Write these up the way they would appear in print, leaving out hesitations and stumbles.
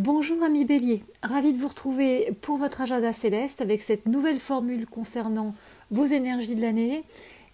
Bonjour amis Bélier, ravi de vous retrouver pour votre agenda céleste avec cette nouvelle formule concernant vos énergies de l'année.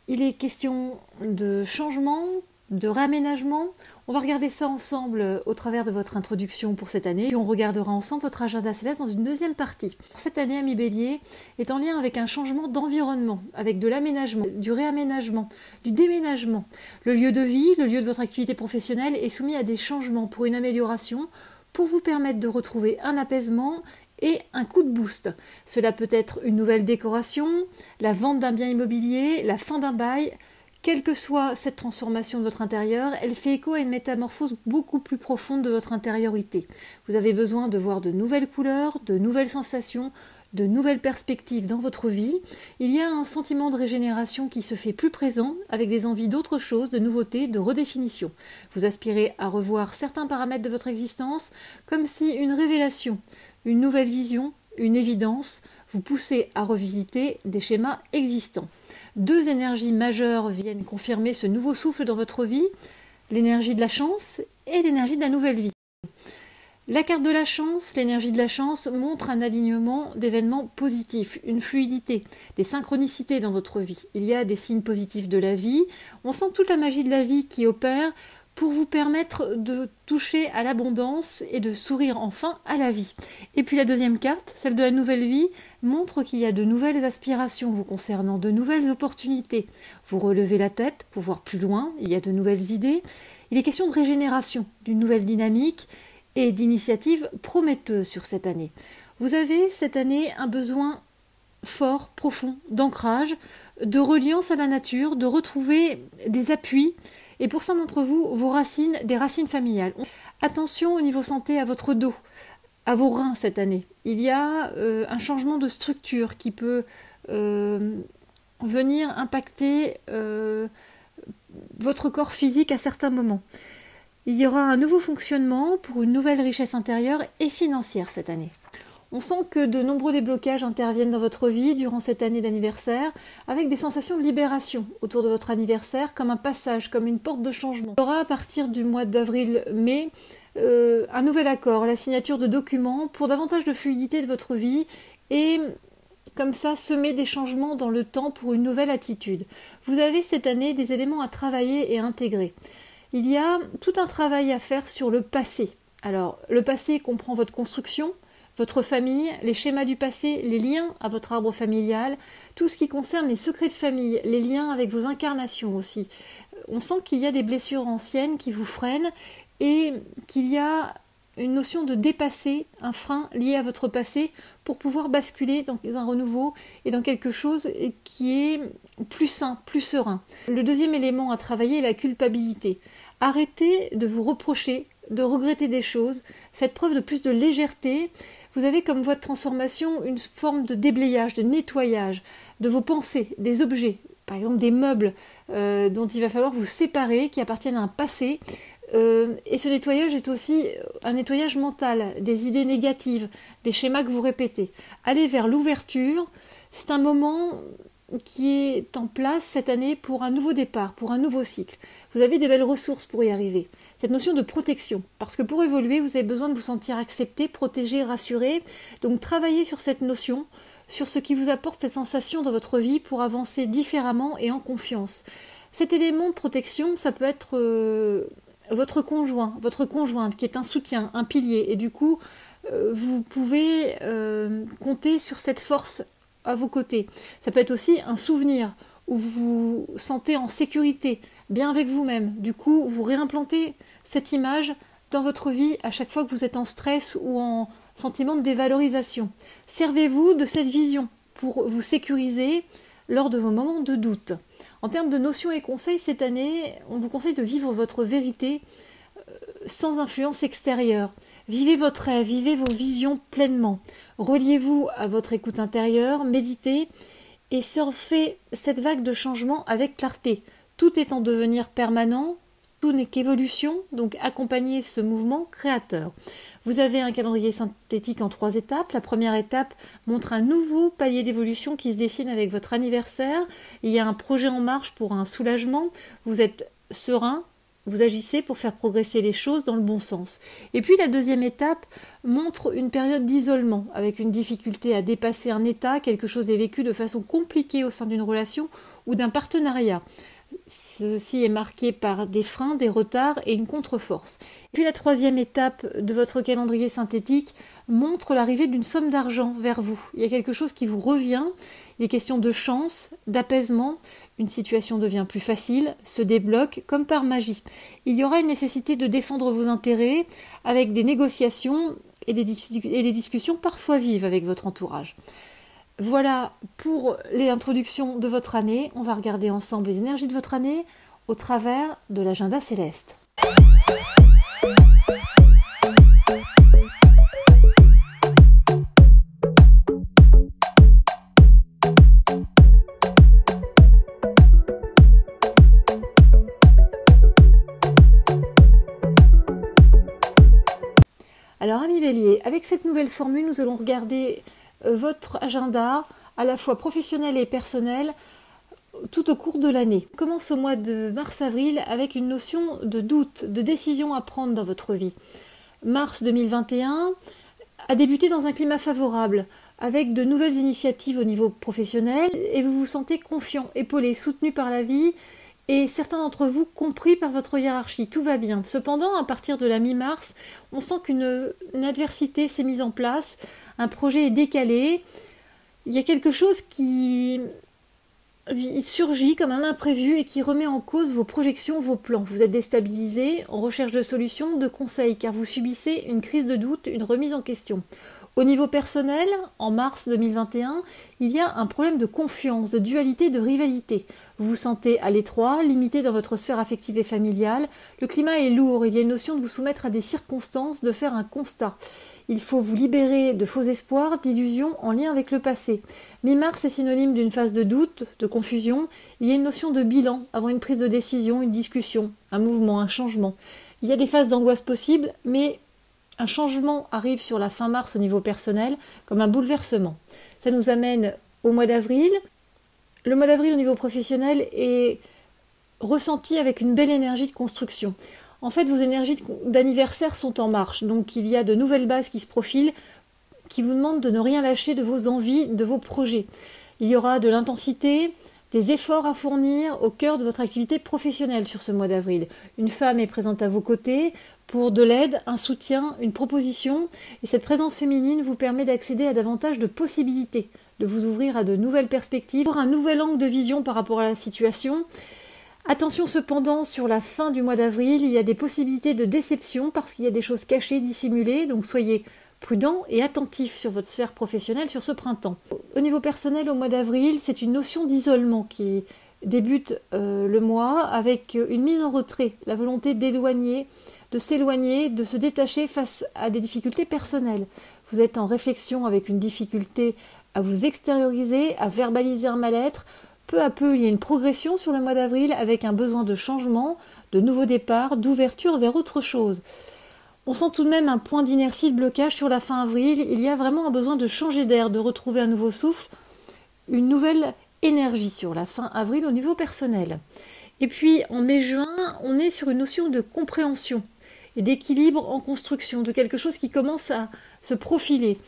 Il est question de changement, de réaménagement. On va regarder ça ensemble au travers de votre introduction pour cette année. Puis on regardera ensemble votre agenda céleste dans une deuxième partie. Cette année, amis Bélier, est en lien avec un changement d'environnement, avec de l'aménagement, du réaménagement, du déménagement. Le lieu de vie, le lieu de votre activité professionnelle est soumis à des changements pour une amélioration, pour vous permettre de retrouver un apaisement et un coup de boost. Cela peut être une nouvelle décoration, la vente d'un bien immobilier, la fin d'un bail. Quelle que soit cette transformation de votre intérieur, elle fait écho à une métamorphose beaucoup plus profonde de votre intériorité. Vous avez besoin de voir de nouvelles couleurs, de nouvelles sensations, de nouvelles perspectives dans votre vie. Il y a un sentiment de régénération qui se fait plus présent, avec des envies d'autre chose, de nouveautés, de redéfinition. Vous aspirez à revoir certains paramètres de votre existence, comme si une révélation, une nouvelle vision, une évidence, vous poussez à revisiter des schémas existants. Deux énergies majeures viennent confirmer ce nouveau souffle dans votre vie, l'énergie de la chance et l'énergie de la nouvelle vie. La carte de la chance, l'énergie de la chance, montre un alignement d'événements positifs, une fluidité, des synchronicités dans votre vie. Il y a des signes positifs de la vie. On sent toute la magie de la vie qui opère pour vous permettre de toucher à l'abondance et de sourire enfin à la vie. Et puis la deuxième carte, celle de la nouvelle vie, montre qu'il y a de nouvelles aspirations vous concernant, de nouvelles opportunités. Vous relevez la tête pour voir plus loin, il y a de nouvelles idées. Il est question de régénération, d'une nouvelle dynamique et d'initiatives prometteuses sur cette année. Vous avez cette année un besoin fort, profond, d'ancrage, de reliance à la nature, de retrouver des appuis, et pour certains d'entre vous, vos racines, des racines familiales. Attention au niveau santé à votre dos, à vos reins cette année. Il y a un changement de structure qui peut venir impacter votre corps physique à certains moments. Il y aura un nouveau fonctionnement pour une nouvelle richesse intérieure et financière cette année. On sent que de nombreux déblocages interviennent dans votre vie durant cette année d'anniversaire, avec des sensations de libération autour de votre anniversaire, comme un passage, comme une porte de changement. Il y aura à partir du mois d'avril-mai un nouvel accord, la signature de documents pour davantage de fluidité de votre vie et comme ça semer des changements dans le temps pour une nouvelle attitude. Vous avez cette année des éléments à travailler et à intégrer. Il y a tout un travail à faire sur le passé. Alors, le passé comprend votre construction, votre famille, les schémas du passé, les liens à votre arbre familial, tout ce qui concerne les secrets de famille, les liens avec vos incarnations aussi. On sent qu'il y a des blessures anciennes qui vous freinent et qu'il y a une notion de dépasser un frein lié à votre passé pour pouvoir basculer dans un renouveau et dans quelque chose qui est plus sain, plus serein. Le deuxième élément à travailler est la culpabilité. Arrêtez de vous reprocher, de regretter des choses, faites preuve de plus de légèreté. Vous avez comme voie de transformation une forme de déblayage, de nettoyage de vos pensées, des objets, par exemple des meubles dont il va falloir vous séparer, qui appartiennent à un passé. Et ce nettoyage est aussi un nettoyage mental, des idées négatives, des schémas que vous répétez. Allez vers l'ouverture, c'est un moment qui est en place cette année pour un nouveau départ, pour un nouveau cycle. Vous avez des belles ressources pour y arriver. Cette notion de protection, parce que pour évoluer, vous avez besoin de vous sentir accepté, protégé, rassuré. Donc travaillez sur cette notion, sur ce qui vous apporte cette sensation dans votre vie pour avancer différemment et en confiance. Cet élément de protection, ça peut être votre conjoint, votre conjointe qui est un soutien, un pilier. Et du coup, vous pouvez compter sur cette force à vos côtés. Ça peut être aussi un souvenir où vous vous sentez en sécurité, bien avec vous-même. Du coup, vous réimplantez cette image dans votre vie à chaque fois que vous êtes en stress ou en sentiment de dévalorisation. Servez-vous de cette vision pour vous sécuriser lors de vos moments de doute. En termes de notions et conseils, cette année, on vous conseille de vivre votre vérité sans influence extérieure. Vivez votre rêve, vivez vos visions pleinement. Reliez-vous à votre écoute intérieure, méditez et surfez cette vague de changement avec clarté. Tout est en devenir permanent, tout n'est qu'évolution, donc accompagnez ce mouvement créateur. Vous avez un calendrier synthétique en 3 étapes. La première étape montre un nouveau palier d'évolution qui se dessine avec votre anniversaire. Il y a un projet en marche pour un soulagement. Vous êtes serein, vous agissez pour faire progresser les choses dans le bon sens. Et puis la deuxième étape montre une période d'isolement, avec une difficulté à dépasser un état, quelque chose est vécu de façon compliquée au sein d'une relation ou d'un partenariat. Ceci est marqué par des freins, des retards et une contre-force. Puis la troisième étape de votre calendrier synthétique montre l'arrivée d'une somme d'argent vers vous. Il y a quelque chose qui vous revient, il est question de chance, d'apaisement, une situation devient plus facile, se débloque comme par magie. Il y aura une nécessité de défendre vos intérêts avec des négociations et des discussions parfois vives avec votre entourage. Voilà pour l'introduction de votre année. On va regarder ensemble les énergies de votre année au travers de l'agenda céleste. Alors, amis Bélier, avec cette nouvelle formule, nous allons regarder votre agenda, à la fois professionnel et personnel, tout au cours de l'année. On commence au mois de mars-avril avec une notion de doute, de décision à prendre dans votre vie. Mars 2021 a débuté dans un climat favorable, avec de nouvelles initiatives au niveau professionnel, et vous vous sentez confiant, épaulé, soutenu par la vie, et certains d'entre vous compris par votre hiérarchie. Tout va bien. Cependant, à partir de la mi-mars, on sent qu'une adversité s'est mise en place, un projet est décalé, il y a quelque chose qui surgit comme un imprévu et qui remet en cause vos projections, vos plans. Vous êtes déstabilisé, en recherche de solutions, de conseils, car vous subissez une crise de doute, une remise en question. Au niveau personnel, en mars 2021, il y a un problème de confiance, de dualité, de rivalité. Vous vous sentez à l'étroit, limité dans votre sphère affective et familiale. Le climat est lourd, il y a une notion de vous soumettre à des circonstances, de faire un constat. Il faut vous libérer de faux espoirs, d'illusions en lien avec le passé. Mi-mars est synonyme d'une phase de doute, de confusion. Il y a une notion de bilan, avant une prise de décision, une discussion, un mouvement, un changement. Il y a des phases d'angoisse possibles, mais un changement arrive sur la fin mars au niveau personnel, comme un bouleversement. Ça nous amène au mois d'avril. Le mois d'avril au niveau professionnel est ressenti avec une belle énergie de construction. En fait, vos énergies d'anniversaire sont en marche, donc il y a de nouvelles bases qui se profilent, qui vous demandent de ne rien lâcher de vos envies, de vos projets. Il y aura de l'intensité, des efforts à fournir au cœur de votre activité professionnelle sur ce mois d'avril. Une femme est présente à vos côtés pour de l'aide, un soutien, une proposition, et cette présence féminine vous permet d'accéder à davantage de possibilités, de vous ouvrir à de nouvelles perspectives, un nouvel angle de vision par rapport à la situation. Attention cependant, sur la fin du mois d'avril, il y a des possibilités de déception parce qu'il y a des choses cachées, dissimulées, donc soyez prudent et attentif sur votre sphère professionnelle sur ce printemps. Au niveau personnel, au mois d'avril, c'est une notion d'isolement qui débute le mois avec une mise en retrait, la volonté d'éloigner, de s'éloigner, de se détacher face à des difficultés personnelles. Vous êtes en réflexion avec une difficulté à vous extérioriser, à verbaliser un mal-être. Peu à peu, il y a une progression sur le mois d'avril avec un besoin de changement, de nouveau départ, d'ouverture vers autre chose. On sent tout de même un point d'inertie, de blocage sur la fin avril. Il y a vraiment un besoin de changer d'air, de retrouver un nouveau souffle, une nouvelle énergie sur la fin avril au niveau personnel. Et puis en mai-juin, on est sur une notion de compréhension et d'équilibre en construction, de quelque chose qui commence à se profiler.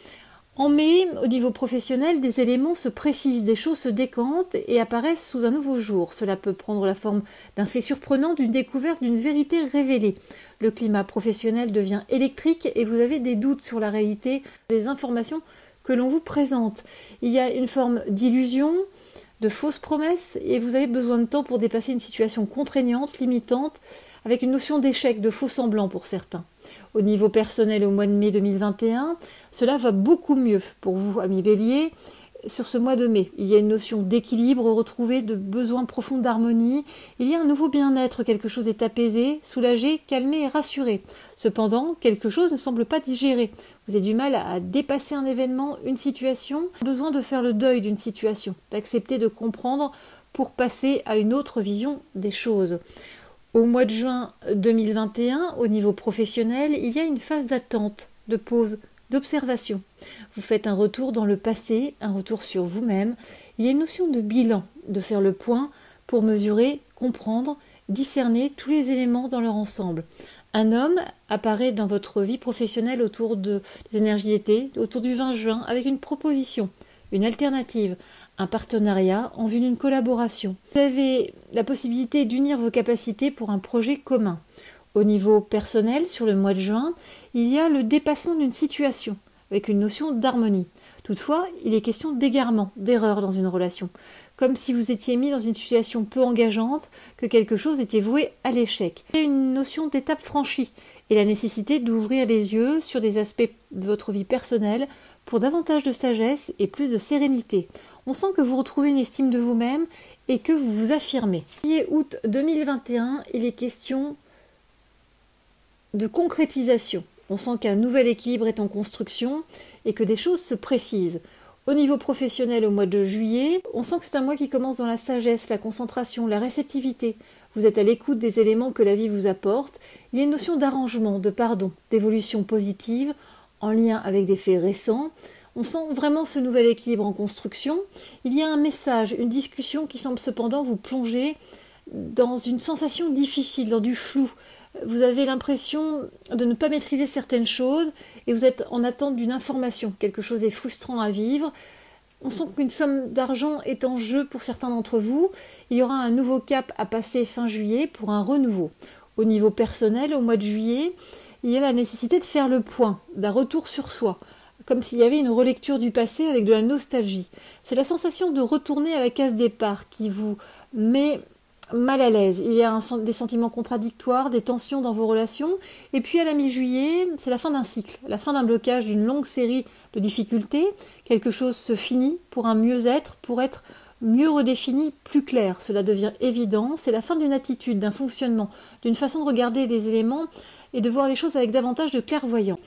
En mai, au niveau professionnel, des éléments se précisent, des choses se décantent et apparaissent sous un nouveau jour. Cela peut prendre la forme d'un fait surprenant, d'une découverte, d'une vérité révélée. Le climat professionnel devient électrique et vous avez des doutes sur la réalité des informations que l'on vous présente. Il y a une forme d'illusion, de fausses promesses et vous avez besoin de temps pour dépasser une situation contraignante, limitante, avec une notion d'échec, de faux semblants pour certains. Au niveau personnel, au mois de mai 2021, cela va beaucoup mieux pour vous, amis Bélier, sur ce mois de mai. Il y a une notion d'équilibre retrouvée, de besoin profond d'harmonie. Il y a un nouveau bien-être, quelque chose est apaisé, soulagé, calmé et rassuré. Cependant, quelque chose ne semble pas digéré. Vous avez du mal à dépasser un événement, une situation, besoin de faire le deuil d'une situation, d'accepter de comprendre pour passer à une autre vision des choses. Au mois de juin 2021, au niveau professionnel, il y a une phase d'attente, de pause, d'observation. Vous faites un retour dans le passé, un retour sur vous-même. Il y a une notion de bilan, de faire le point pour mesurer, comprendre discerner tous les éléments dans leur ensemble. Un homme apparaît dans votre vie professionnelle autour des énergies d'été, autour du 20 juin, avec une proposition, une alternative, un partenariat en vue d'une collaboration. Vous avez la possibilité d'unir vos capacités pour un projet commun. Au niveau personnel, sur le mois de juin, il y a le dépassement d'une situation, avec une notion d'harmonie. Toutefois, il est question d'égarement, d'erreur dans une relation, comme si vous étiez mis dans une situation peu engageante, que quelque chose était voué à l'échec. Il y a une notion d'étape franchie et la nécessité d'ouvrir les yeux sur des aspects de votre vie personnelle pour davantage de sagesse et plus de sérénité. On sent que vous retrouvez une estime de vous-même et que vous vous affirmez. Juillet-août 2021, il est question de concrétisation. On sent qu'un nouvel équilibre est en construction et que des choses se précisent. Au niveau professionnel, au mois de juillet, on sent que c'est un mois qui commence dans la sagesse, la concentration, la réceptivité. Vous êtes à l'écoute des éléments que la vie vous apporte. Il y a une notion d'arrangement, de pardon, d'évolution positive, en lien avec des faits récents. On sent vraiment ce nouvel équilibre en construction. Il y a un message, une discussion qui semble cependant vous plonger dans une sensation difficile, dans du flou. Vous avez l'impression de ne pas maîtriser certaines choses et vous êtes en attente d'une information. Quelque chose est frustrant à vivre. On sent qu'une somme d'argent est en jeu pour certains d'entre vous. Il y aura un nouveau cap à passer fin juillet pour un renouveau. Au niveau personnel, au mois de juillet, il y a la nécessité de faire le point, d'un retour sur soi, comme s'il y avait une relecture du passé avec de la nostalgie. C'est la sensation de retourner à la case départ qui vous met mal à l'aise. Il y a des sentiments contradictoires, des tensions dans vos relations. Et puis à la mi-juillet, c'est la fin d'un cycle, la fin d'un blocage d'une longue série de difficultés. Quelque chose se finit pour un mieux-être, pour être mieux redéfini, plus clair. Cela devient évident. C'est la fin d'une attitude, d'un fonctionnement, d'une façon de regarder des éléments et de voir les choses avec davantage de clairvoyance.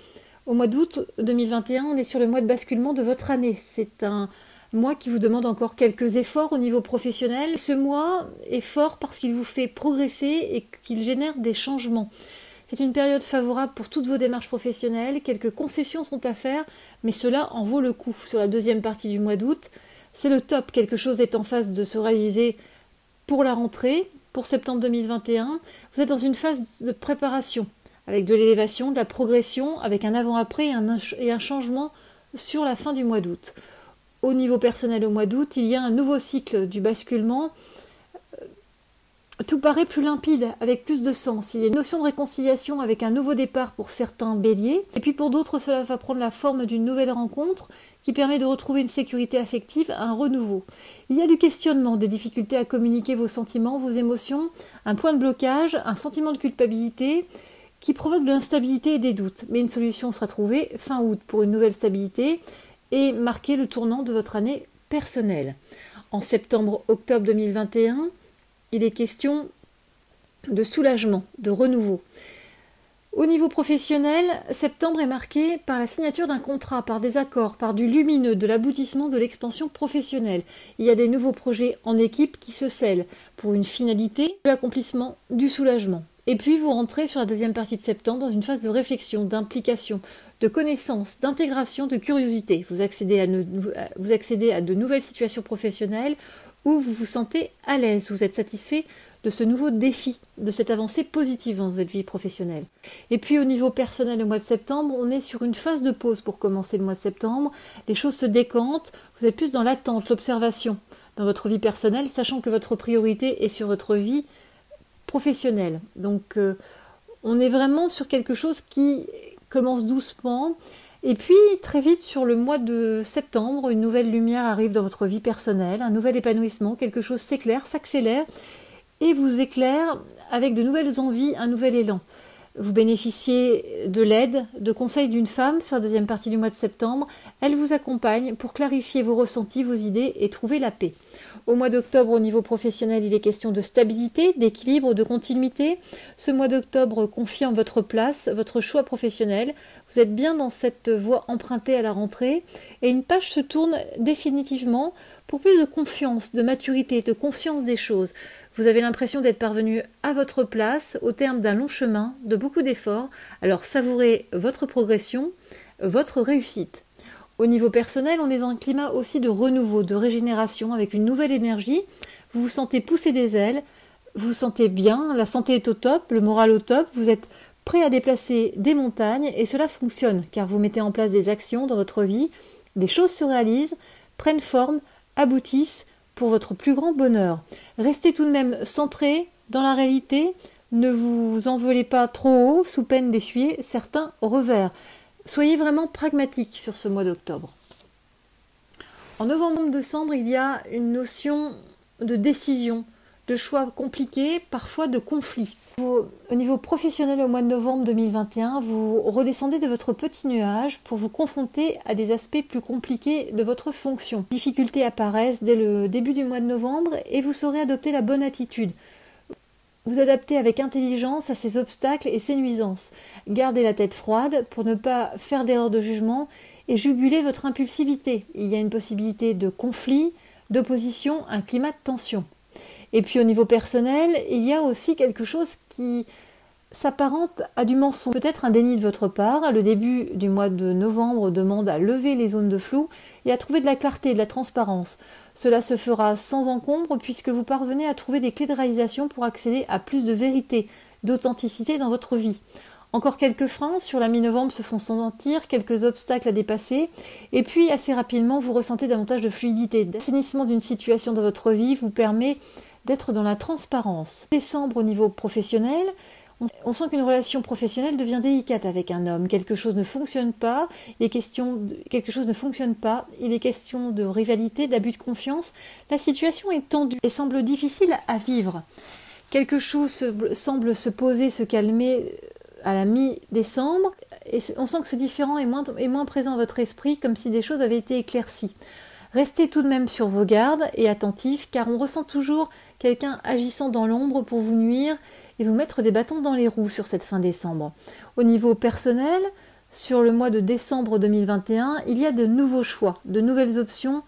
Au mois d'août 2021, on est sur le mois de basculement de votre année. C'est un mois qui vous demande encore quelques efforts au niveau professionnel. Ce mois est fort parce qu'il vous fait progresser et qu'il génère des changements. C'est une période favorable pour toutes vos démarches professionnelles. Quelques concessions sont à faire, mais cela en vaut le coup. Sur la deuxième partie du mois d'août, c'est le top. Quelque chose est en phase de se réaliser pour la rentrée, pour septembre 2021. Vous êtes dans une phase de préparation, avec de l'élévation, de la progression, avec un avant-après et un changement sur la fin du mois d'août. Au niveau personnel, au mois d'août, il y a un nouveau cycle du basculement. Tout paraît plus limpide, avec plus de sens. Il y a une notion de réconciliation avec un nouveau départ pour certains béliers. Et puis pour d'autres, cela va prendre la forme d'une nouvelle rencontre qui permet de retrouver une sécurité affective, un renouveau. Il y a du questionnement, des difficultés à communiquer vos sentiments, vos émotions, un point de blocage, un sentiment de culpabilité qui provoque de l'instabilité et des doutes. Mais une solution sera trouvée fin août pour une nouvelle stabilité et marquer le tournant de votre année personnelle. En septembre-octobre 2021, il est question de soulagement, de renouveau. Au niveau professionnel, septembre est marqué par la signature d'un contrat, par des accords, par du lumineux, de l'aboutissement de l'expansion professionnelle. Il y a des nouveaux projets en équipe qui se scellent pour une finalité, l'accomplissement du soulagement. Et puis vous rentrez sur la deuxième partie de septembre dans une phase de réflexion, d'implication, de connaissance, d'intégration, de curiosité. Vous accédez à de nouvelles situations professionnelles où vous vous sentez à l'aise, vous êtes satisfait de ce nouveau défi, de cette avancée positive dans votre vie professionnelle. Et puis au niveau personnel, au mois de septembre, on est sur une phase de pause pour commencer le mois de septembre. Les choses se décantent, vous êtes plus dans l'attente, l'observation dans votre vie personnelle, sachant que votre priorité est sur votre vie professionnelle. Donc on est vraiment sur quelque chose qui commence doucement. Et puis, très vite, sur le mois de septembre, une nouvelle lumière arrive dans votre vie personnelle, un nouvel épanouissement, quelque chose s'éclaire, s'accélère et vous éclaire avec de nouvelles envies, un nouvel élan. Vous bénéficiez de l'aide, de conseils d'une femme sur la deuxième partie du mois de septembre. Elle vous accompagne pour clarifier vos ressentis, vos idées et trouver la paix. Au mois d'octobre, au niveau professionnel, il est question de stabilité, d'équilibre, de continuité. Ce mois d'octobre confirme votre place, votre choix professionnel. Vous êtes bien dans cette voie empruntée à la rentrée et une page se tourne définitivement pour plus de confiance, de maturité, de conscience des choses. Vous avez l'impression d'être parvenu à votre place au terme d'un long chemin, de beaucoup d'efforts. Alors savourez votre progression, votre réussite. Au niveau personnel, on est dans un climat aussi de renouveau, de régénération, avec une nouvelle énergie. Vous vous sentez pousser des ailes, vous vous sentez bien, la santé est au top, le moral au top, vous êtes prêt à déplacer des montagnes et cela fonctionne car vous mettez en place des actions dans votre vie, des choses se réalisent, prennent forme, aboutissent pour votre plus grand bonheur. Restez tout de même centré dans la réalité, ne vous envolez pas trop haut sous peine d'essuyer certains revers. Soyez vraiment pragmatique sur ce mois d'octobre. En novembre-décembre, il y a une notion de décision, de choix compliqués, parfois de conflits. Au niveau professionnel, au mois de novembre 2021, vous redescendez de votre petit nuage pour vous confronter à des aspects plus compliqués de votre fonction. Les difficultés apparaissent dès le début du mois de novembre et vous saurez adopter la bonne attitude. Vous adaptez avec intelligence à ces obstacles et ces nuisances. Gardez la tête froide pour ne pas faire d'erreur de jugement et juguler votre impulsivité. Il y a une possibilité de conflit, d'opposition, un climat de tension. Et puis au niveau personnel, il y a aussi quelque chose qui s'apparente à du mensonge. Peut-être un déni de votre part. Le début du mois de novembre demande à lever les zones de flou et à trouver de la clarté, de la transparence. Cela se fera sans encombre puisque vous parvenez à trouver des clés de réalisation pour accéder à plus de vérité, d'authenticité dans votre vie. Encore quelques freins sur la mi-novembre se font sentir, quelques obstacles à dépasser, et puis assez rapidement vous ressentez davantage de fluidité. L'assainissement d'une situation dans votre vie vous permet d'être dans la transparence. Décembre au niveau professionnel, on sent qu'une relation professionnelle devient délicate avec un homme. Quelque chose ne fonctionne pas, il est question de rivalité, d'abus de confiance. La situation est tendue et semble difficile à vivre. Quelque chose semble se poser, se calmer à la mi-décembre, et on sent que ce différent est moins présent dans votre esprit, comme si des choses avaient été éclaircies. Restez tout de même sur vos gardes et attentifs, car on ressent toujours quelqu'un agissant dans l'ombre pour vous nuire et vous mettre des bâtons dans les roues sur cette fin décembre. Au niveau personnel, sur le mois de décembre 2021, il y a de nouveaux choix, de nouvelles options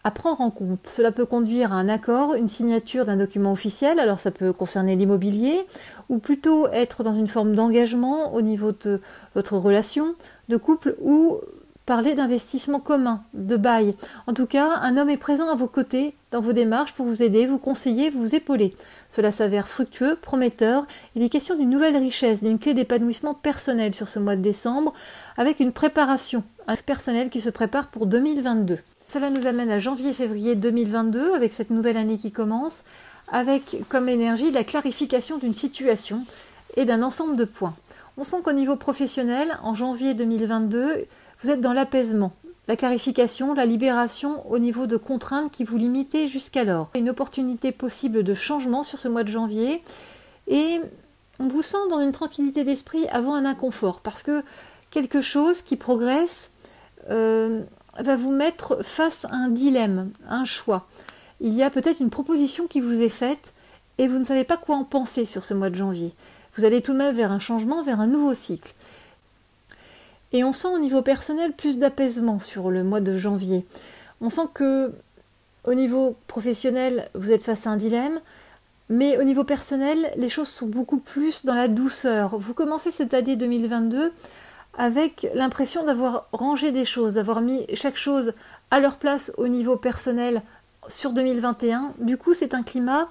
à prendre en compte. Cela peut conduire à un accord, une signature d'un document officiel, alors ça peut concerner l'immobilier, ou plutôt être dans une forme d'engagement au niveau de votre relation de couple, ou parler d'investissement commun, de bail. En tout cas, un homme est présent à vos côtés dans vos démarches pour vous aider, vous conseiller, vous épauler. Cela s'avère fructueux, prometteur. Il est question d'une nouvelle richesse, d'une clé d'épanouissement personnel sur ce mois de décembre, avec une préparation, un personnel qui se prépare pour 2022. Cela nous amène à janvier-février 2022, avec cette nouvelle année qui commence, avec comme énergie la clarification d'une situation et d'un ensemble de points. On sent qu'au niveau professionnel, en janvier 2022, vous êtes dans l'apaisement, la clarification, la libération au niveau de contraintes qui vous limitaient jusqu'alors. Une opportunité possible de changement sur ce mois de janvier et on vous sent dans une tranquillité d'esprit avant un inconfort parce que quelque chose qui progresse va vous mettre face à un dilemme, un choix. Il y a peut-être une proposition qui vous est faite et vous ne savez pas quoi en penser sur ce mois de janvier. Vous allez tout de même vers un changement, vers un nouveau cycle. Et on sent au niveau personnel plus d'apaisement sur le mois de janvier. On sent que au niveau professionnel, vous êtes face à un dilemme, mais au niveau personnel, les choses sont beaucoup plus dans la douceur. Vous commencez cette année 2022 avec l'impression d'avoir rangé des choses, d'avoir mis chaque chose à leur place au niveau personnel sur 2021. Du coup, c'est un climat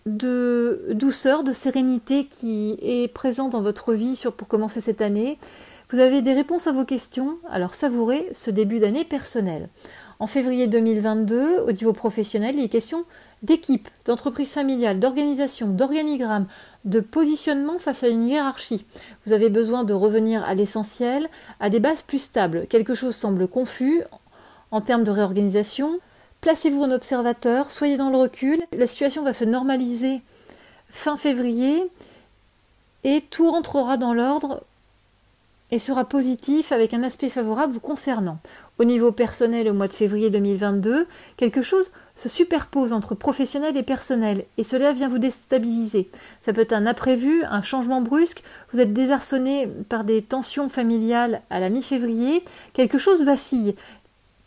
de douceur, de sérénité qui est présent dans votre vie pour commencer cette année. Vous avez des réponses à vos questions, alors savourez ce début d'année personnel. En février 2022, au niveau professionnel, il est question d'équipe, d'entreprise familiale, d'organisation, d'organigramme, de positionnement face à une hiérarchie. Vous avez besoin de revenir à l'essentiel, à des bases plus stables. Quelque chose semble confus en termes de réorganisation. Placez-vous en observateur, soyez dans le recul. La situation va se normaliser fin février et tout rentrera dans l'ordre et sera positif avec un aspect favorable vous concernant. Au niveau personnel, au mois de février 2022, quelque chose se superpose entre professionnel et personnel et cela vient vous déstabiliser. Ça peut être un imprévu, un changement brusque, vous êtes désarçonné par des tensions familiales à la mi-février, quelque chose vacille.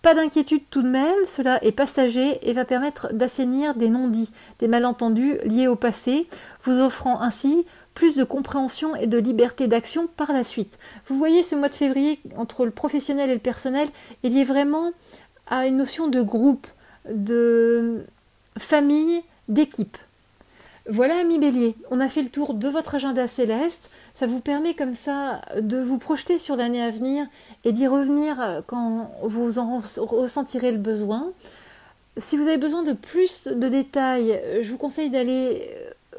Pas d'inquiétude tout de même, cela est passager et va permettre d'assainir des non-dits, des malentendus liés au passé, vous offrant ainsi plus de compréhension et de liberté d'action par la suite. Vous voyez ce mois de février, entre le professionnel et le personnel, est lié vraiment à une notion de groupe, de famille, d'équipe. Voilà, amis Bélier, on a fait le tour de votre agenda céleste. Ça vous permet comme ça de vous projeter sur l'année à venir et d'y revenir quand vous en ressentirez le besoin. Si vous avez besoin de plus de détails, je vous conseille d'aller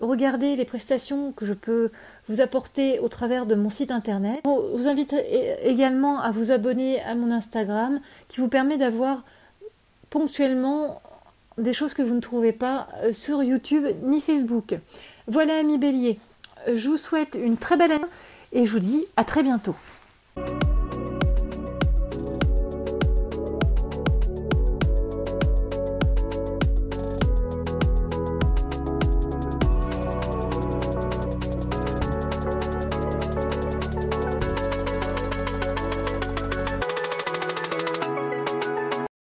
regarder les prestations que je peux vous apporter au travers de mon site internet. Je vous invite également à vous abonner à mon Instagram qui vous permet d'avoir ponctuellement des choses que vous ne trouvez pas sur YouTube ni Facebook. Voilà, amis Bélier, je vous souhaite une très belle année et je vous dis à très bientôt.